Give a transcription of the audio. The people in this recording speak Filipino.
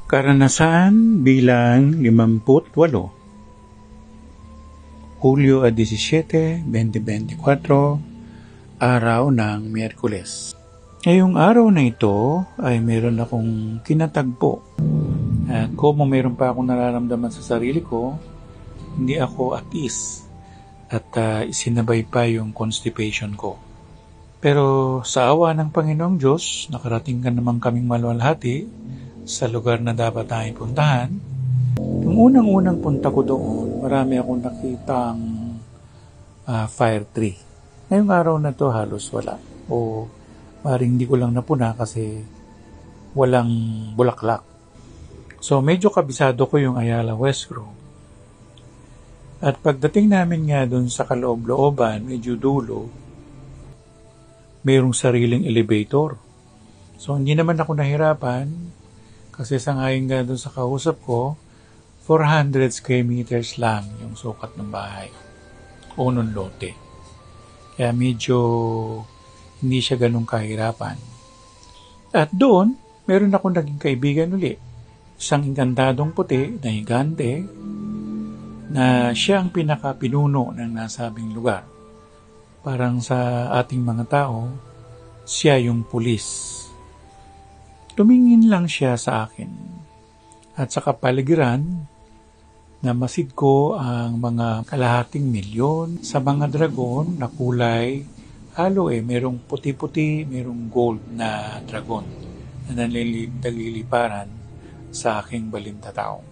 Karanasan bilang 58, Hulyo 17, 2024, araw ng Miyerkules. Ngayong araw na ito ay meron akong kinatagpo. At kung meron pa akong nararamdaman sa sarili ko, hindi ako at ease at isinabay pa yung constipation ko. Pero sa awa ng Panginoong Diyos, nakarating ka naman kaming maluwalhati sa lugar na dapat tayong puntahan. Yung unang-unang punta ko doon, marami akong nakitang fire tree. Ngayong araw na to halos wala. O maring hindi ko lang napuna kasi walang bulaklak. So medyo kabisado ko yung Ayala West Road. At pagdating namin nga doon sa kaloob-looban, medyo dulo, mayroong sariling elevator. So hindi naman ako nahirapan kasi sangayon nga doon sa kausap ko, 400 square meters lang yung sukat ng bahay. Unong lote. Kaya medyo hindi siya ganun kahirapan. At doon, meron akong naging kaibigan uli. Isang engkantadong puti na higante na siya ang pinakapinuno ng nasabing lugar. Parang sa ating mga tao, siya yung pulis. Tumingin lang siya sa akin at sa kapaligiran na masid ko ang mga kalahating milyon sa mga dragon na kulay halo merong puti-puti, merong gold na dragon na nagliliparan sa aking balintatao.